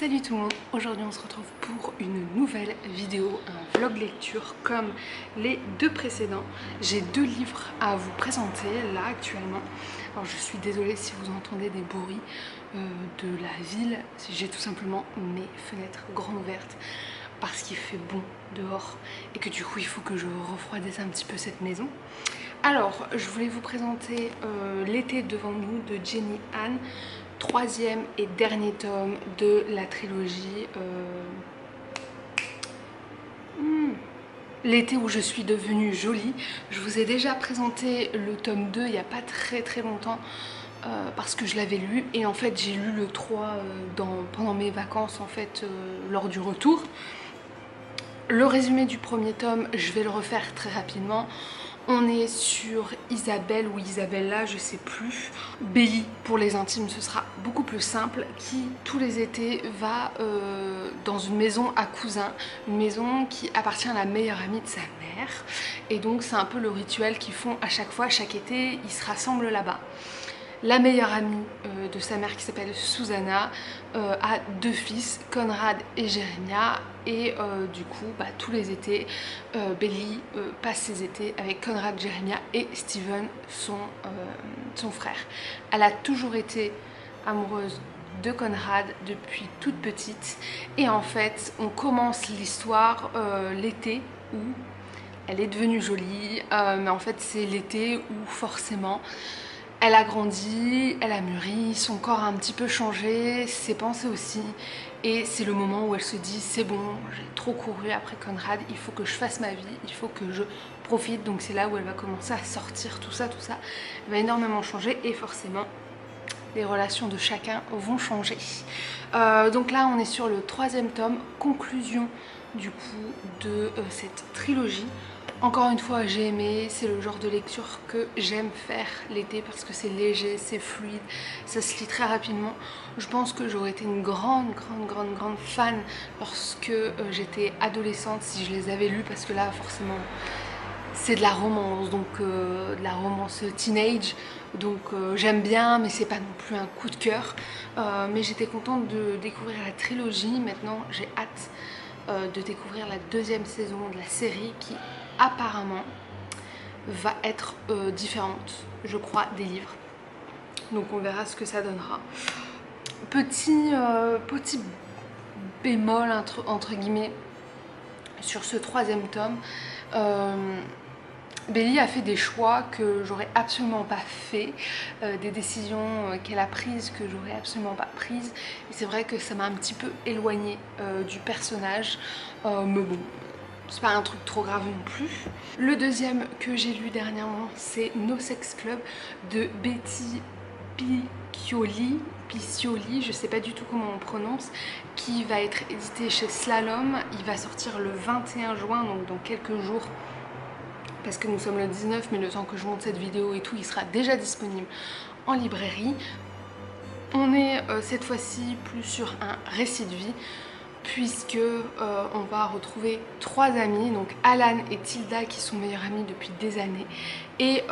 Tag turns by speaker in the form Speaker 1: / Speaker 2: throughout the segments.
Speaker 1: Salut tout le monde, aujourd'hui on se retrouve pour une nouvelle vidéo, un vlog lecture comme les deux précédents. J'ai deux livres à vous présenter là actuellement. Alors je suis désolée si vous entendez des bruits de la ville, si j'ai tout simplement mes fenêtres grandes ouvertes parce qu'il fait bon dehors et que du coup il faut que je refroidisse un petit peu cette maison. Alors je voulais vous présenter L'été devant nous de Jenny Han, troisième et dernier tome de la trilogie L'été où je suis devenue jolie. Je vous ai déjà présenté le tome 2 il n'y a pas très longtemps parce que je l'avais lu et en fait j'ai lu le 3 pendant mes vacances en fait lors du retour. Le résumé du premier tome, je vais le refaire très rapidement. On est sur Isabelle ou Isabella, je sais plus. Belly pour les intimes, ce sera beaucoup plus simple, qui tous les étés va dans une maison à cousins, une maison qui appartient à la meilleure amie de sa mère. Et donc c'est un peu le rituel qu'ils font à chaque fois, chaque été, ils se rassemblent là-bas. La meilleure amie de sa mère qui s'appelle Susanna a deux fils, Conrad et Jeremiah, et du coup tous les étés Belly passe ses étés avec Conrad, Jeremiah et Steven, son frère. Elle a toujours été amoureuse de Conrad depuis toute petite et en fait on commence l'histoire l'été où elle est devenue jolie, mais en fait c'est l'été où forcément elle a grandi, elle a mûri, son corps a un petit peu changé, ses pensées aussi. Et c'est le moment où elle se dit c'est bon, j'ai trop couru après Conrad, il faut que je fasse ma vie, il faut que je profite. Donc c'est là où elle va commencer à sortir tout ça. Elle va énormément changer et forcément les relations de chacun vont changer. Donc là on est sur le troisième tome, conclusion du coup de cette trilogie. Encore une fois, j'ai aimé, c'est le genre de lecture que j'aime faire l'été parce que c'est léger, c'est fluide, ça se lit très rapidement. Je pense que j'aurais été une grande fan lorsque j'étais adolescente si je les avais lus parce que là, forcément, c'est de la romance, donc de la romance teenage. Donc j'aime bien, mais c'est pas non plus un coup de cœur. Mais j'étais contente de découvrir la trilogie. Maintenant, j'ai hâte de découvrir la deuxième saison de la série qui apparemment va être différente, je crois, des livres. Donc on verra ce que ça donnera. Petit bémol entre guillemets sur ce troisième tome. Belly a fait des choix que j'aurais absolument pas fait, des décisions qu'elle a prises que j'aurais absolument pas prises. Et c'est vrai que ça m'a un petit peu éloignée du personnage, mais bon, c'est pas un truc trop grave non plus. Le deuxième que j'ai lu dernièrement, c'est No Sex Club de Betty Piccioli, je sais pas du tout comment on prononce, qui va être édité chez Slalom. Il va sortir le 21 juin, donc dans quelques jours, parce que nous sommes le 19, mais le temps que je monte cette vidéo et tout, il sera déjà disponible en librairie. On est cette fois-ci plus sur un récit de vie, puisque on va retrouver trois amis, donc Alan et Tilda qui sont meilleures amies depuis des années, et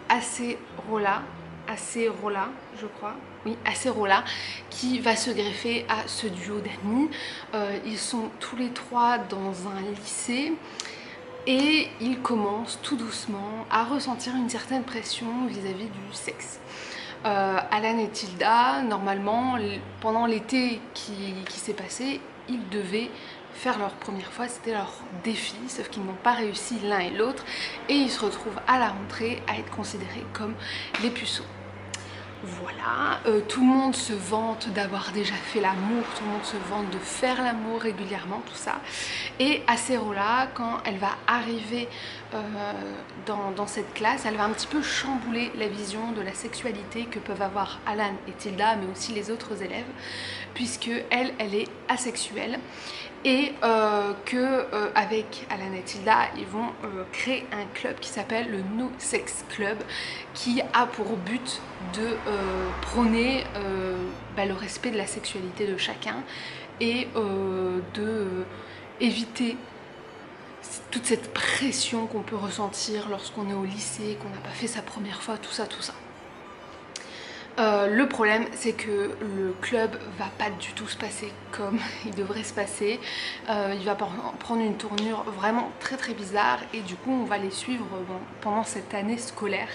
Speaker 1: Acerola, je crois, oui, Acerola, qui va se greffer à ce duo d'amis. Ils sont tous les trois dans un lycée et ils commencent tout doucement à ressentir une certaine pression vis-à-vis du sexe. Alan et Tilda, normalement, pendant l'été qui s'est passé, ils devaient faire leur première fois, c'était leur défi, sauf qu'ils n'ont pas réussi l'un et l'autre, et ils se retrouvent à la rentrée à être considérés comme les puceaux. Voilà, tout le monde se vante d'avoir déjà fait l'amour, tout le monde se vante de faire l'amour régulièrement, tout ça. Et Acerola, quand elle va arriver dans cette classe, elle va un petit peu chambouler la vision de la sexualité que peuvent avoir Alan et Tilda, mais aussi les autres élèves, puisque elle est asexuelle. Et avec Alan et Tilda, ils vont créer un club qui s'appelle le No Sex Club, qui a pour but de prôner le respect de la sexualité de chacun et éviter toute cette pression qu'on peut ressentir lorsqu'on est au lycée, qu'on n'a pas fait sa première fois, tout ça. Le problème, c'est que le club va pas du tout se passer comme il devrait se passer. Il va prendre une tournure vraiment très très bizarre et du coup on va les suivre pendant cette année scolaire,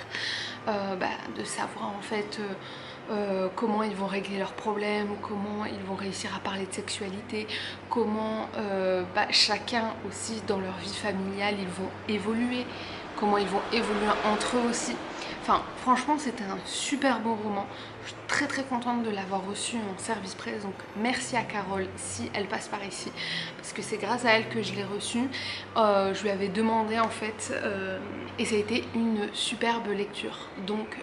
Speaker 1: de savoir en fait comment ils vont régler leurs problèmes, comment ils vont réussir à parler de sexualité, comment chacun aussi dans leur vie familiale ils vont évoluer, comment ils vont évoluer entre eux aussi. Enfin, franchement, c'était un super beau roman. Je suis très très contente de l'avoir reçu en service presse. Donc, merci à Carole si elle passe par ici. Parce que c'est grâce à elle que je l'ai reçu. Je lui avais demandé en fait. Et ça a été une superbe lecture. Donc,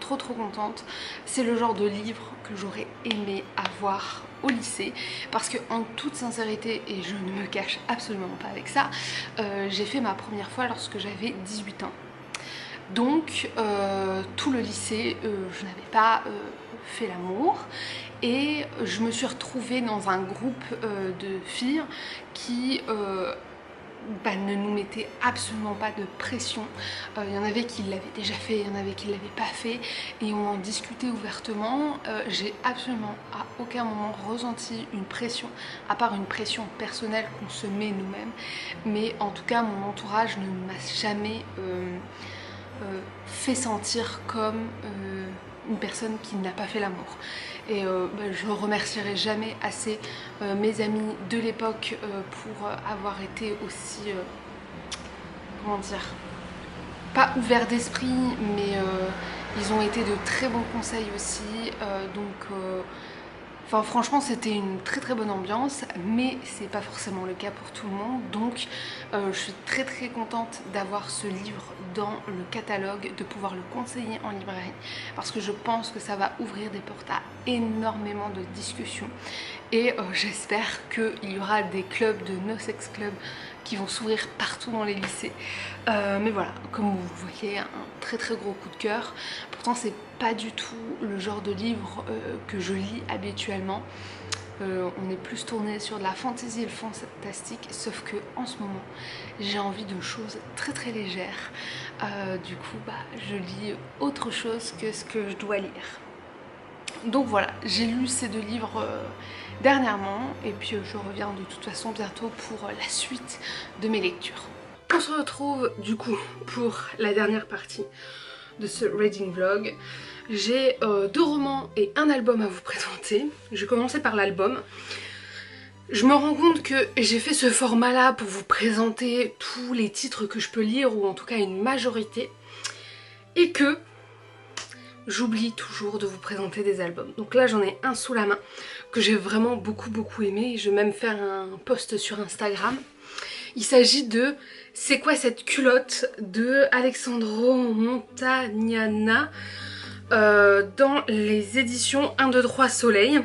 Speaker 1: trop trop contente. C'est le genre de livre que j'aurais aimé avoir au lycée. Parce que en toute sincérité, et je ne me cache absolument pas avec ça, j'ai fait ma première fois lorsque j'avais 18 ans. Donc tout le lycée, je n'avais pas fait l'amour et je me suis retrouvée dans un groupe de filles qui ne nous mettaient absolument pas de pression. Il y en avait qui l'avaient déjà fait, il y en avait qui ne l'avaient pas fait et on en discutait ouvertement. J'ai absolument à aucun moment ressenti une pression, à part une pression personnelle qu'on se met nous-mêmes. Mais en tout cas, mon entourage ne m'a jamais fait sentir comme une personne qui n'a pas fait l'amour. Et je ne remercierai jamais assez mes amis de l'époque pour avoir été aussi, comment dire, pas ouverts d'esprit, mais ils ont été de très bons conseils aussi. Enfin, franchement, c'était une très très bonne ambiance, mais c'est pas forcément le cas pour tout le monde. Donc, je suis très très contente d'avoir ce livre dans le catalogue, de pouvoir le conseiller en librairie, parce que je pense que ça va ouvrir des portes à énormément de discussions. Et j'espère qu'il y aura des clubs de no sex club qui vont s'ouvrir partout dans les lycées. Mais voilà, comme vous voyez, un très très gros coup de cœur. Pourtant, c'est pas du tout le genre de livre que je lis habituellement. On est plus tourné sur de la fantasy et le fantastique, sauf que en ce moment, j'ai envie de choses très très légères. Du coup, je lis autre chose que ce que je dois lire. Donc voilà, j'ai lu ces deux livres dernièrement et puis je reviens de toute façon bientôt pour la suite de mes lectures. On se retrouve du coup pour la dernière partie de ce reading vlog. J'ai 2 romans et un album à vous présenter. Je vais commencer par l'album. Je me rends compte que j'ai fait ce format là pour vous présenter tous les titres que je peux lire, ou en tout cas une majorité, et que j'oublie toujours de vous présenter des albums. Donc là j'en ai un sous la main que j'ai vraiment beaucoup aimé. Je vais même faire un post sur Instagram. Il s'agit de C'est quoi cette culotte de Alexandro Montagnana dans les éditions 1, 2, 3 Soleil.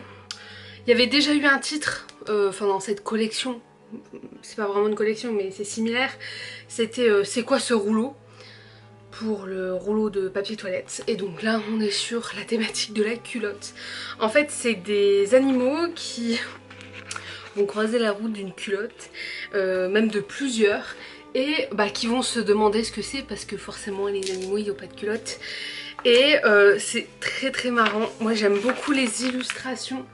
Speaker 1: Il y avait déjà eu un titre dans cette collection, c'est pas vraiment une collection mais c'est similaire, c'était C'est quoi ce rouleau, pour le rouleau de papier toilette. Et donc là on est sur la thématique de la culotte. En fait c'est des animaux qui vont croiser la route d'une culotte, même de plusieurs, et qui vont se demander ce que c'est, parce que forcément les animaux ils n'ont pas de culotte. Et c'est très très marrant. Moi j'aime beaucoup les illustrations.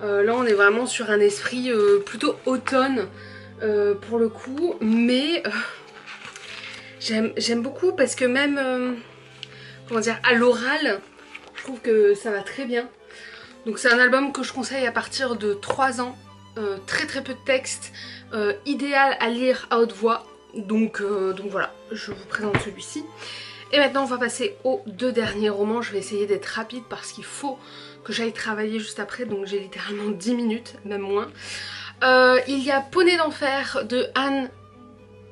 Speaker 1: Là on est vraiment sur un esprit plutôt automne pour le coup, mais j'aime beaucoup parce que même comment dire, à l'oral je trouve que ça va très bien. Donc c'est un album que je conseille à partir de 3 ans. Très très peu de texte, idéal à lire à haute voix. Donc voilà, je vous présente celui-ci. Et maintenant on va passer aux 2 derniers romans. Je vais essayer d'être rapide parce qu'il faut que j'aille travailler juste après, donc j'ai littéralement 10 minutes, même moins. Il y a Poney d'enfer de Anne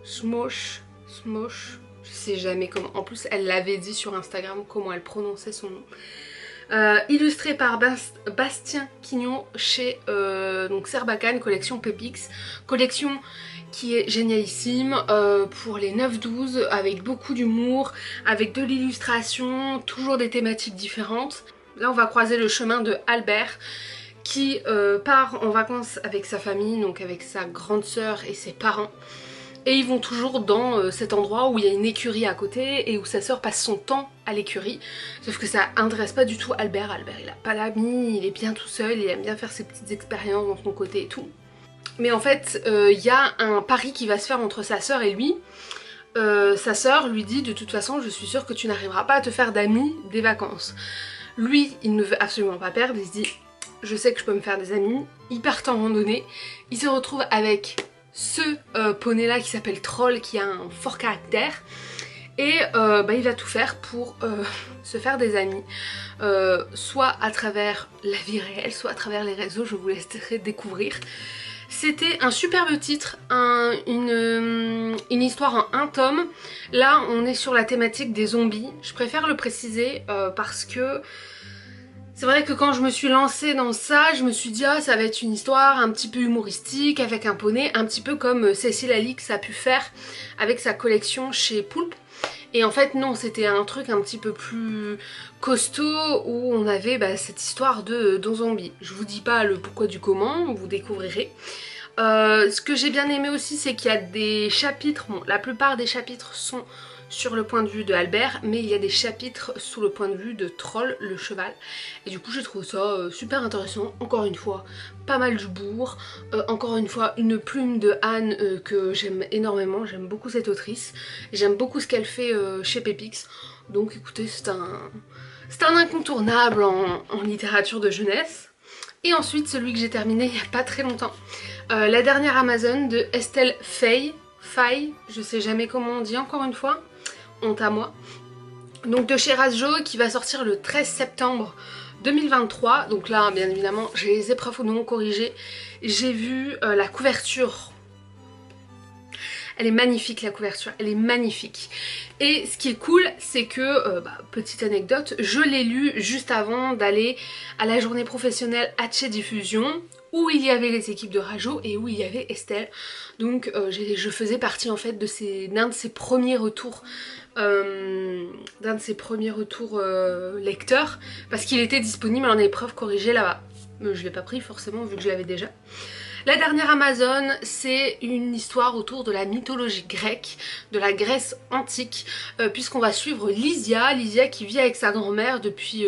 Speaker 1: Smosh, je sais jamais comment, en plus elle l'avait dit sur Instagram comment elle prononçait son nom. Illustré par Bastien Quignon chez Serbacane, collection Pepix, collection qui est génialissime pour les 9-12, avec beaucoup d'humour, avec de l'illustration, toujours des thématiques différentes. Là on va croiser le chemin de Albert qui part en vacances avec sa famille, donc avec sa grande sœur et ses parents. Et ils vont toujours dans cet endroit où il y a une écurie à côté et où sa sœur passe son temps à l'écurie. Sauf que ça intéresse pas du tout Albert. Albert il a pas d'amis, il est bien tout seul, il aime bien faire ses petites expériences dans son côté et tout. Mais en fait il y a un pari qui va se faire entre sa sœur et lui. Sa sœur lui dit de toute façon je suis sûre que tu n'arriveras pas à te faire d'amis des vacances. Lui il ne veut absolument pas perdre, il se dit je sais que je peux me faire des amis. Il part en randonnée, il se retrouve avec ce poney là qui s'appelle Troll qui a un fort caractère et il va tout faire pour se faire des amis, soit à travers la vie réelle, soit à travers les réseaux, je vous laisserai découvrir. C'était un superbe titre, une histoire en un tome. Là on est sur la thématique des zombies, je préfère le préciser parce que c'est vrai que quand je me suis lancée dans ça, je me suis dit ah ça va être une histoire un petit peu humoristique avec un poney, un petit peu comme Cécile Alix a pu faire avec sa collection chez Poulpe. Et en fait non, c'était un truc un petit peu plus costaud où on avait cette histoire de zombie. Je vous dis pas le pourquoi du comment, vous découvrirez. Ce que j'ai bien aimé aussi c'est qu'il y a des chapitres, bon la plupart des chapitres sont sur le point de vue de Albert, mais il y a des chapitres sous le point de vue de Troll, le cheval. Et du coup j'ai trouvé ça super intéressant, encore une fois, pas mal d'humour, encore une fois une plume de Anne que j'aime énormément, j'aime beaucoup cette autrice, j'aime beaucoup ce qu'elle fait chez Pepix, donc écoutez c'est un incontournable en littérature de jeunesse. Et ensuite celui que j'ai terminé il n'y a pas très longtemps, la dernière Amazon de Estelle Faye, je sais jamais comment on dit encore une fois, honte à moi. Donc de chez Rasjo qui va sortir le 13 septembre 2023. Donc là bien évidemment j'ai les épreuves non corrigées. J'ai vu la couverture. Elle est magnifique la couverture, elle est magnifique. Et ce qui est cool c'est que, petite anecdote, je l'ai lu juste avant d'aller à la journée professionnelle Hachette Diffusion où il y avait les équipes de Rajo et où il y avait Estelle. Donc je faisais partie en fait d'un de ses premiers retours lecteurs parce qu'il était disponible en épreuve corrigée là-bas. Je l'ai pas pris forcément vu que je l'avais déjà. La dernière Amazon, c'est une histoire autour de la mythologie grecque, de la Grèce antique, puisqu'on va suivre Lysia qui vit avec sa grand-mère depuis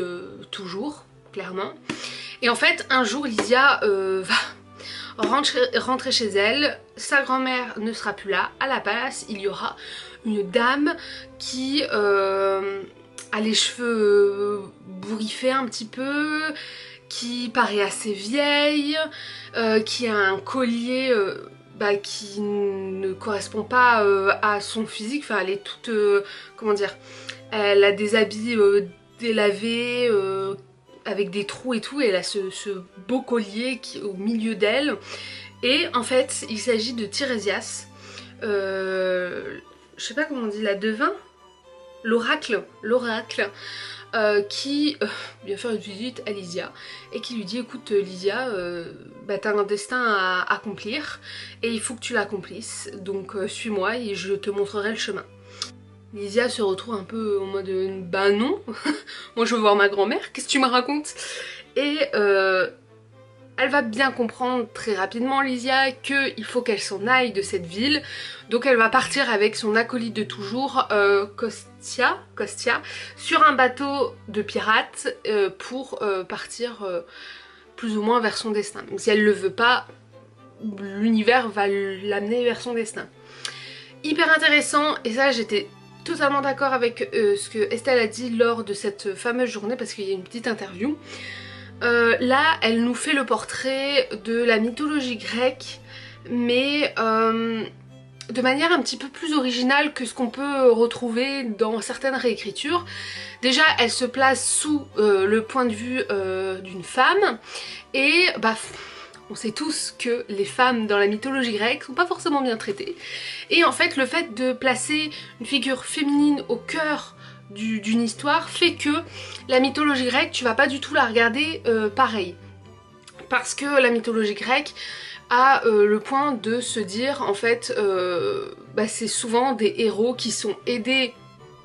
Speaker 1: toujours, clairement. Et en fait, un jour, Lysia va rentrer chez elle, sa grand-mère ne sera plus là, à la place, il y aura une dame qui a les cheveux bourriffés un petit peu, qui paraît assez vieille, qui a un collier qui ne correspond pas à son physique, enfin elle est toute, comment dire, elle a des habits délavés, avec des trous et tout, et elle a ce beau collier qui est au milieu d'elle. Et en fait il s'agit de Tirésias, je sais pas comment on dit, la devin, l'oracle, qui vient faire une visite à Lysia et qui lui dit écoute Lysia, t'as un destin à accomplir et il faut que tu l'accomplisses, donc suis-moi et je te montrerai le chemin. Lysia se retrouve un peu en mode bah non, moi je veux voir ma grand-mère, qu'est-ce que tu me racontes? Et elle va bien comprendre très rapidement, Lysia, qu'il faut qu'elle s'en aille de cette ville. Donc elle va partir avec son acolyte de toujours, Kostia, sur un bateau de pirates pour partir plus ou moins vers son destin. Même si elle le veut pas, l'univers va l'amener vers son destin. Hyper intéressant, et ça j'étais totalement d'accord avec ce que Estelle a dit lors de cette fameuse journée, parce qu'il y a une petite interview. Là elle nous fait le portrait de la mythologie grecque, mais de manière un petit peu plus originale que ce qu'on peut retrouver dans certaines réécritures. Déjà elle se place sous le point de vue d'une femme, et on sait tous que les femmes dans la mythologie grecque sont pas forcément bien traitées, et en fait le fait de placer une figure féminine au cœur d'une histoire fait que la mythologie grecque, tu vas pas du tout la regarder pareil, parce que la mythologie grecque a le point de se dire en fait c'est souvent des héros qui sont aidés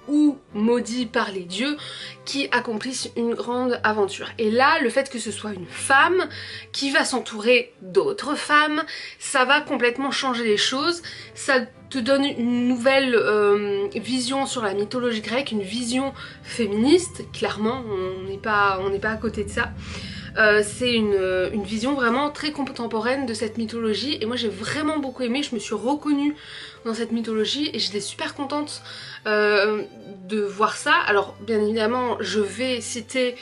Speaker 1: ou maudits par les dieux qui accomplissent une grande aventure. Et là, le fait que ce soit une femme qui va s'entourer d'autres femmes, ça va complètement changer les choses. Ça te donne une nouvelle vision sur la mythologie grecque, une vision féministe. Clairement, on n'est pas à côté de ça. C'est une vision vraiment très contemporaine de cette mythologie et moi j'ai vraiment beaucoup aimé, je me suis reconnue dans cette mythologie et j'étais super contente de voir ça. Alors bien évidemment je vais citer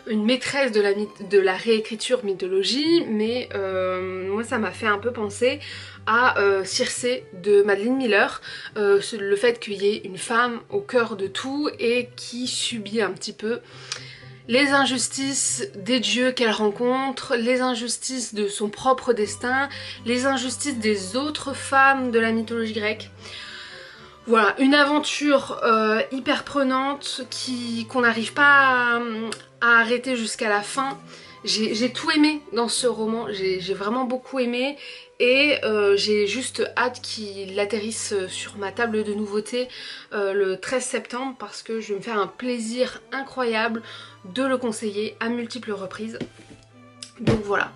Speaker 1: une maîtresse de la réécriture mythologie, mais moi ça m'a fait un peu penser à Circé de Madeline Miller, le fait qu'il y ait une femme au cœur de tout et qui subit un petit peu les injustices des dieux qu'elle rencontre, les injustices de son propre destin, les injustices des autres femmes de la mythologie grecque. Voilà, une aventure hyper prenante qu'on n'arrive pas à arrêter jusqu'à la fin. J'ai tout aimé dans ce roman, j'ai vraiment beaucoup aimé et j'ai juste hâte qu'il atterrisse sur ma table de nouveautés le 13 septembre parce que je vais me faire un plaisir incroyable de le conseiller à multiples reprises. Donc voilà.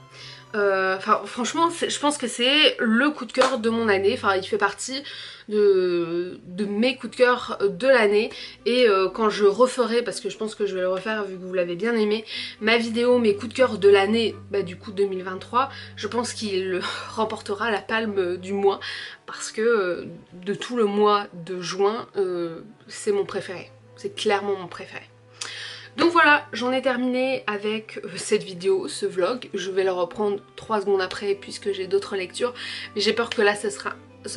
Speaker 1: Franchement, je pense que c'est le coup de cœur de mon année. Enfin, il fait partie de mes coups de cœur de l'année. Et quand je referai, parce que je pense que je vais le refaire vu que vous l'avez bien aimé, ma vidéo, mes coups de cœur de l'année, du coup 2023, je pense qu'il remportera la palme du mois. Parce que de tout le mois de juin, c'est mon préféré. C'est clairement mon préféré. Donc voilà, j'en ai terminé avec cette vidéo, ce vlog. Je vais le reprendre 3 secondes après puisque j'ai d'autres lectures. Mais j'ai peur que là ça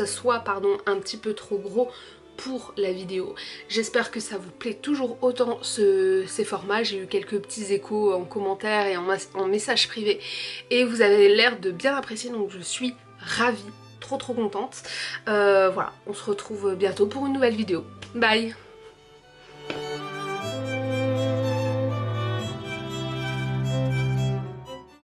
Speaker 1: soit un petit peu trop gros pour la vidéo. J'espère que ça vous plaît toujours autant ces formats. J'ai eu quelques petits échos en commentaire et en message privé. Et vous avez l'air de bien apprécier, donc je suis ravie, trop contente. Voilà, on se retrouve bientôt pour une nouvelle vidéo. Bye!